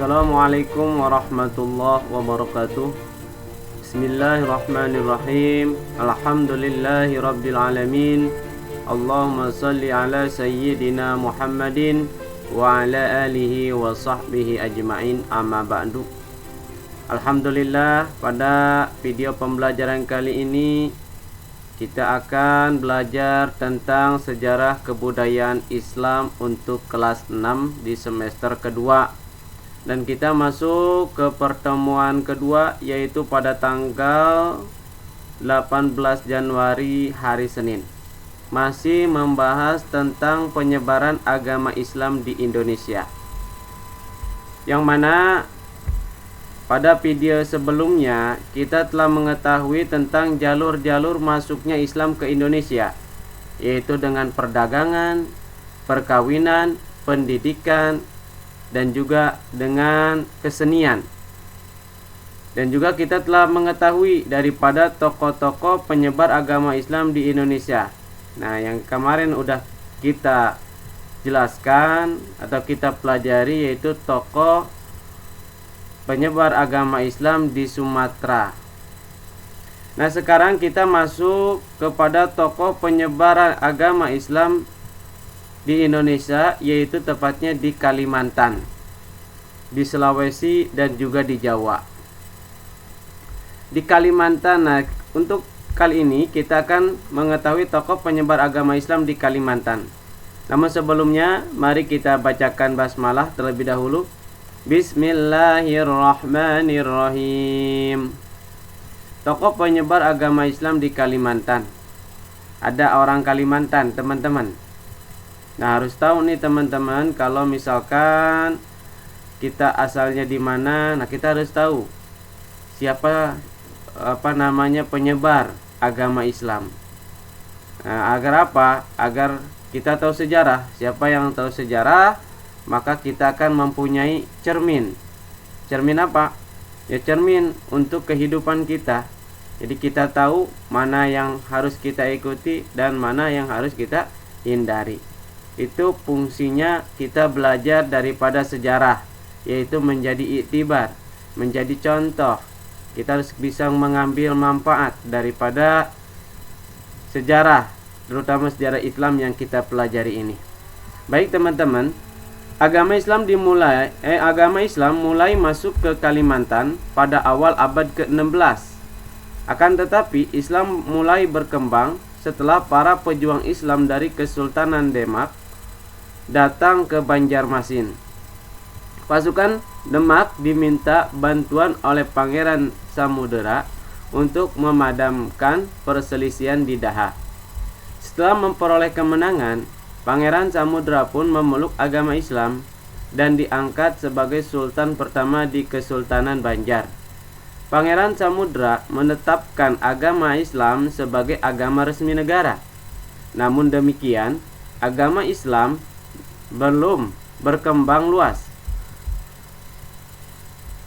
Assalamualaikum warahmatullahi wabarakatuh. Bismillahirrahmanirrahim. Alhamdulillahi rabbil alamin. Allahumma salli ala sayyidina Muhammadin wa ala alihi wa sahbihi ajma'in, amma ba'du. Alhamdulillah, pada video pembelajaran kali ini kita akan belajar tentang sejarah kebudayaan Islam untuk kelas 6 di semester kedua. Dan kita masuk ke pertemuan kedua, yaitu pada tanggal 18 Januari hari Senin. Masih membahas tentang penyebaran agama Islam di Indonesia. Yang mana pada video sebelumnya kita telah mengetahui tentang jalur-jalur masuknya Islam ke Indonesia, yaitu dengan perdagangan, perkawinan, pendidikan, dan juga dengan kesenian. Dan juga kita telah mengetahui daripada tokoh-tokoh penyebar agama Islam di Indonesia. Nah, yang kemarin udah kita jelaskan atau kita pelajari yaitu tokoh penyebar agama Islam di Sumatera. Nah, sekarang kita masuk kepada tokoh penyebar agama Islam di Indonesia, yaitu tepatnya di Kalimantan, di Sulawesi, dan juga di Jawa. Di Kalimantan, nah, untuk kali ini kita akan mengetahui tokoh penyebar agama Islam di Kalimantan. Namun sebelumnya, mari kita bacakan basmalah terlebih dahulu. Bismillahirrahmanirrahim. Tokoh penyebar agama Islam di Kalimantan. Ada orang Kalimantan, teman-teman. Nah, harus tahu nih teman-teman, kalau misalkan kita asalnya di mana, nah kita harus tahu siapa namanya penyebar agama Islam. Nah, agar apa? Agar kita tahu sejarah. Siapa yang tahu sejarah, maka kita akan mempunyai cermin. Cermin apa? Ya, cermin untuk kehidupan kita. Jadi kita tahu mana yang harus kita ikuti dan mana yang harus kita hindari. Itu fungsinya kita belajar daripada sejarah, yaitu menjadi iktibar, menjadi contoh. Kita harus bisa mengambil manfaat daripada sejarah, terutama sejarah Islam yang kita pelajari ini. Baik teman-teman, agama Islam mulai masuk ke Kalimantan pada awal abad ke-16. Akan tetapi Islam mulai berkembang setelah para pejuang Islam dari Kesultanan Demak datang ke Banjarmasin. Pasukan Demak diminta bantuan oleh Pangeran Samudera untuk memadamkan perselisihan di Daha. Setelah memperoleh kemenangan, Pangeran Samudera pun memeluk agama Islam dan diangkat sebagai sultan pertama di Kesultanan Banjar. Pangeran Samudera menetapkan agama Islam sebagai agama resmi negara. Namun demikian, agama Islam belum berkembang luas.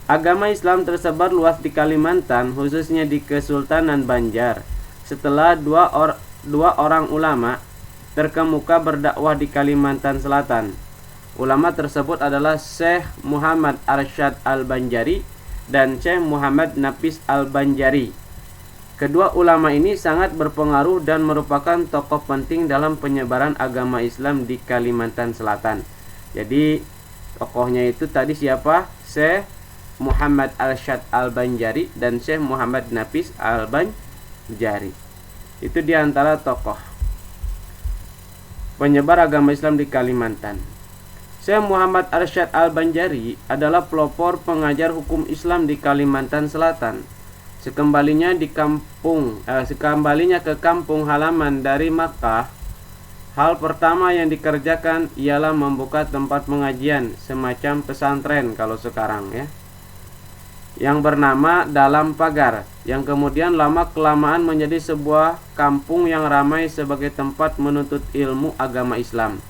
Agama Islam tersebar luas di Kalimantan, khususnya di Kesultanan Banjar, setelah dua orang ulama terkemuka berdakwah di Kalimantan Selatan. Ulama tersebut adalah Syekh Muhammad Arsyad Al-Banjari dan Syekh Muhammad Nafis Al-Banjari. Kedua ulama ini sangat berpengaruh dan merupakan tokoh penting dalam penyebaran agama Islam di Kalimantan Selatan. Jadi tokohnya itu tadi siapa? Syekh Muhammad Arsyad Al-Banjari dan Syekh Muhammad Nafis Al-Banjari. Itu diantara tokoh penyebar agama Islam di Kalimantan. Syekh Muhammad Arsyad Al-Banjari adalah pelopor pengajar hukum Islam di Kalimantan Selatan. Sekembalinya ke kampung halaman dari Makkah, hal pertama yang dikerjakan ialah membuka tempat pengajian, semacam pesantren kalau sekarang ya, yang bernama Dalam Pagar, yang kemudian lama-kelamaan menjadi sebuah kampung yang ramai sebagai tempat menuntut ilmu agama Islam.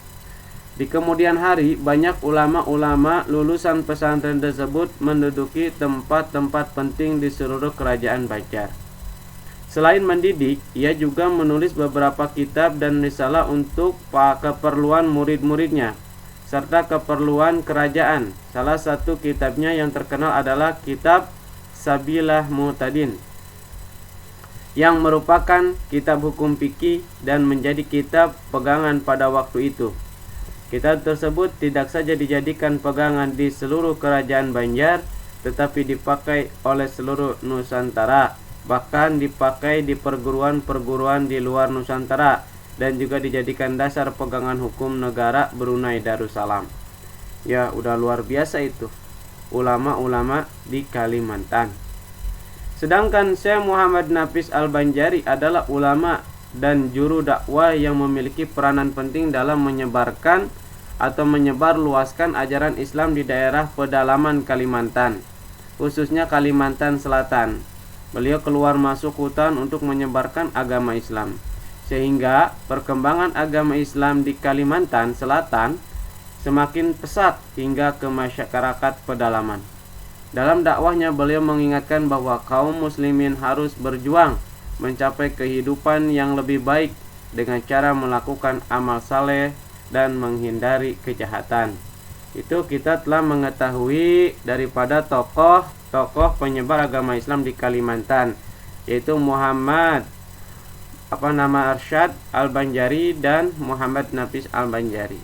Di kemudian hari, banyak ulama-ulama lulusan pesantren tersebut menduduki tempat-tempat penting di seluruh kerajaan Banjar. Selain mendidik, ia juga menulis beberapa kitab dan risalah untuk keperluan murid-muridnya, serta keperluan kerajaan. Salah satu kitabnya yang terkenal adalah kitab Sabilah Mu'tadin, yang merupakan kitab hukum fikih dan menjadi kitab pegangan pada waktu itu. Kitab tersebut tidak saja dijadikan pegangan di seluruh kerajaan Banjar, tetapi dipakai oleh seluruh Nusantara, bahkan dipakai di perguruan-perguruan di luar Nusantara, dan juga dijadikan dasar pegangan hukum negara Brunei Darussalam. Ya, udah luar biasa itu ulama-ulama di Kalimantan. Sedangkan Syekh Muhammad Nafis Al-Banjari adalah ulama dan juru dakwah yang memiliki peranan penting dalam menyebarkan atau menyebarluaskan ajaran Islam di daerah pedalaman Kalimantan, khususnya Kalimantan Selatan. Beliau keluar masuk hutan untuk menyebarkan agama Islam, sehingga perkembangan agama Islam di Kalimantan Selatan semakin pesat hingga ke masyarakat pedalaman. Dalam dakwahnya beliau mengingatkan bahwa kaum muslimin harus berjuang mencapai kehidupan yang lebih baik dengan cara melakukan amal saleh dan menghindari kejahatan. Itu kita telah mengetahui daripada tokoh penyebar agama Islam di Kalimantan, yaitu Muhammad Arsyad Al-Banjari dan Muhammad Nafis Al-Banjari.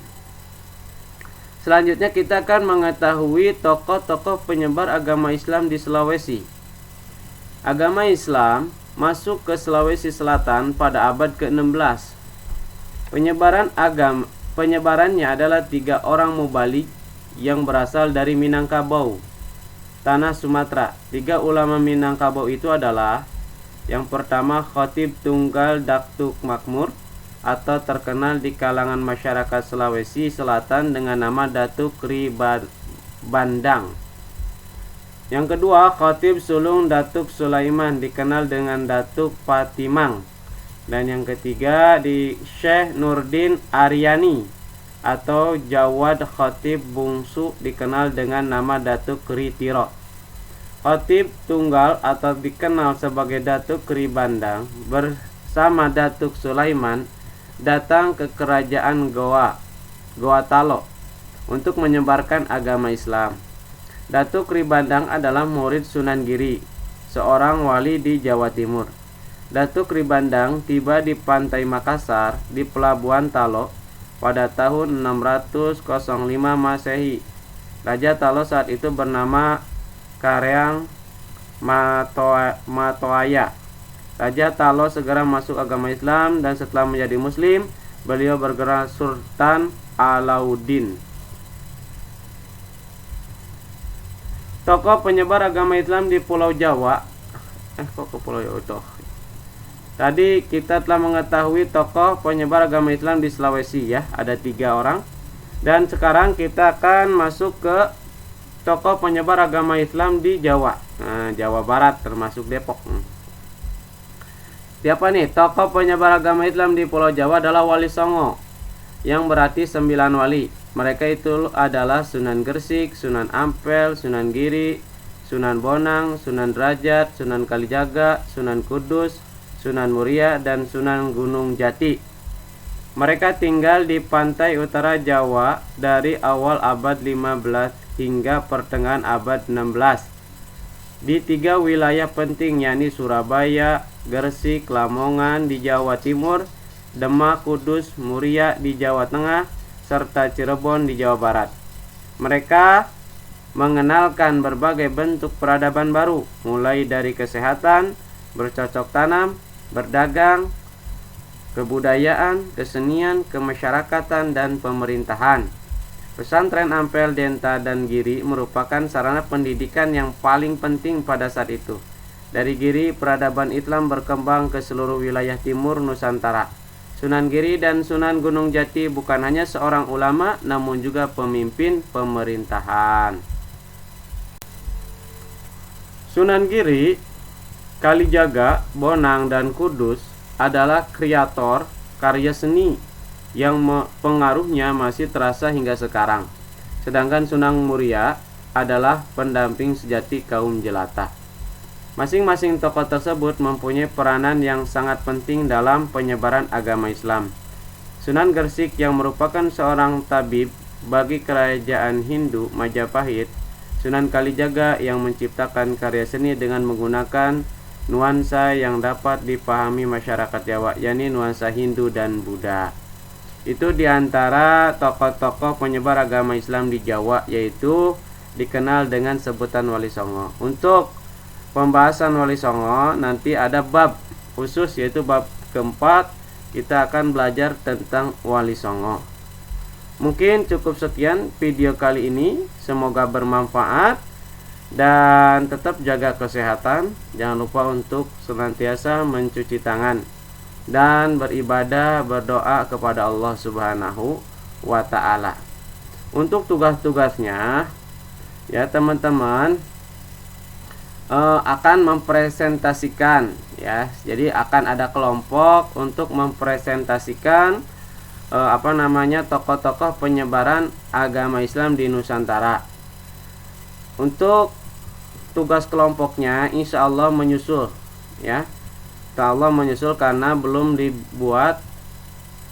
Selanjutnya kita akan mengetahui tokoh-tokoh penyebar agama Islam di Sulawesi. Agama Islam masuk ke Sulawesi Selatan pada abad ke-16. Penyebarannya adalah 3 orang mubalik yang berasal dari Minangkabau, tanah Sumatera. 3 ulama Minangkabau itu adalah yang pertama Khatib Tunggal Datuk Makmur, atau terkenal di kalangan masyarakat Sulawesi Selatan dengan nama Datuk Ri Bandang. Yang kedua, Khatib Sulung Datuk Sulaiman, dikenal dengan Datuk Patimang. Dan yang ketiga, di Syekh Nurdin Aryani atau Jawad Khatib Bungsu, dikenal dengan nama Datuk Ri Tiro. Khatib Tunggal atau dikenal sebagai Datuk Ri Bandang bersama Datuk Sulaiman datang ke kerajaan Goa Talo untuk menyebarkan agama Islam. Datuk Ri Bandang adalah murid Sunan Giri, seorang wali di Jawa Timur. Datuk Ri Bandang tiba di pantai Makassar di pelabuhan Talo pada tahun 605 Masehi. Raja Talo saat itu bernama Kareang Matoaya. Raja Talo segera masuk agama Islam dan setelah menjadi muslim, beliau bergerak Sultan Alauddin. Tokoh penyebar agama Islam di Pulau Jawa. Tadi kita telah mengetahui tokoh penyebar agama Islam di Sulawesi ya, ada 3 orang. Dan sekarang kita akan masuk ke tokoh penyebar agama Islam di Jawa. Jawa Barat termasuk Depok. Siapa nih? Tokoh penyebar agama Islam di Pulau Jawa adalah Wali Songo, yang berarti 9 wali. Mereka itu adalah Sunan Gresik, Sunan Ampel, Sunan Giri, Sunan Bonang, Sunan Derajat, Sunan Kalijaga, Sunan Kudus, Sunan Muria, dan Sunan Gunung Jati. Mereka tinggal di pantai utara Jawa dari awal abad 15 hingga pertengahan abad 16. Di 3 wilayah penting, yakni Surabaya, Gresik, Lamongan di Jawa Timur, Demak, Kudus, Muria di Jawa Tengah, serta Cirebon di Jawa Barat. Mereka mengenalkan berbagai bentuk peradaban baru, mulai dari kesehatan, bercocok tanam, berdagang, kebudayaan, kesenian, kemasyarakatan, dan pemerintahan. Pesantren Ampel, Denta, dan Giri merupakan sarana pendidikan yang paling penting pada saat itu. Dari Giri, peradaban Islam berkembang ke seluruh wilayah timur Nusantara. Sunan Giri dan Sunan Gunung Jati bukan hanya seorang ulama, namun juga pemimpin pemerintahan. Sunan Giri, Kalijaga, Bonang, dan Kudus adalah kreator karya seni yang pengaruhnya masih terasa hingga sekarang. Sedangkan Sunan Muria adalah pendamping sejati kaum jelata. Masing-masing tokoh tersebut mempunyai peranan yang sangat penting dalam penyebaran agama Islam. Sunan Gresik yang merupakan seorang tabib bagi kerajaan Hindu Majapahit, Sunan Kalijaga yang menciptakan karya seni dengan menggunakan nuansa yang dapat dipahami masyarakat Jawa, yakni nuansa Hindu dan Buddha. Itu diantara tokoh-tokoh penyebar agama Islam di Jawa, yaitu dikenal dengan sebutan Wali Songo. Untuk pembahasan Wali Songo nanti ada bab khusus, yaitu bab keempat. Kita akan belajar tentang Wali Songo. Mungkin cukup sekian video kali ini, semoga bermanfaat dan tetap jaga kesehatan. Jangan lupa untuk senantiasa mencuci tangan dan beribadah, berdoa kepada Allah Subhanahu wa ta'ala. Untuk tugas-tugasnya ya teman-teman, akan mempresentasikan ya. Jadi akan ada kelompok untuk mempresentasikan tokoh-tokoh penyebaran agama Islam di Nusantara. Untuk tugas kelompoknya insya Allah menyusul ya. Insya Allah menyusul karena belum dibuat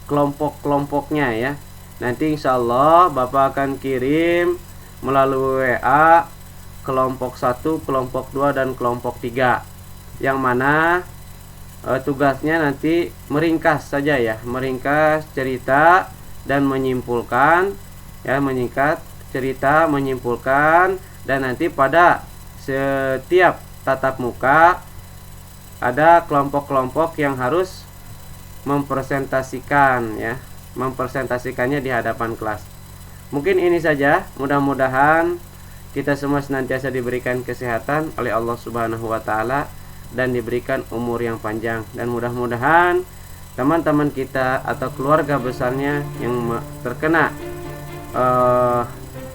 kelompok-kelompoknya ya. Nanti insya Allah Bapak akan kirim melalui WA kelompok 1, kelompok 2 dan kelompok 3. Yang mana tugasnya nanti meringkas saja ya, meringkas cerita dan menyimpulkan ya, menyingkat cerita, menyimpulkan, dan nanti pada setiap tatap muka ada kelompok-kelompok yang harus mempresentasikan ya, mempresentasikannya di hadapan kelas. Mungkin ini saja, mudah-mudahan kita semua senantiasa diberikan kesehatan oleh Allah Subhanahu wa ta'ala dan diberikan umur yang panjang, dan mudah-mudahan teman-teman kita atau keluarga besarnya yang terkena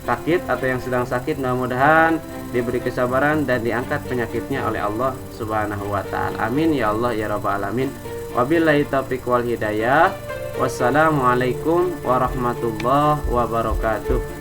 sakit atau yang sedang sakit, mudah-mudahan diberi kesabaran dan diangkat penyakitnya oleh Allah Subhanahu wa ta'ala. Amin ya Allah ya rabbal alamin. Wabillahi taufiq wal hidayah. Wassalamualaikum warahmatullahi wabarakatuh.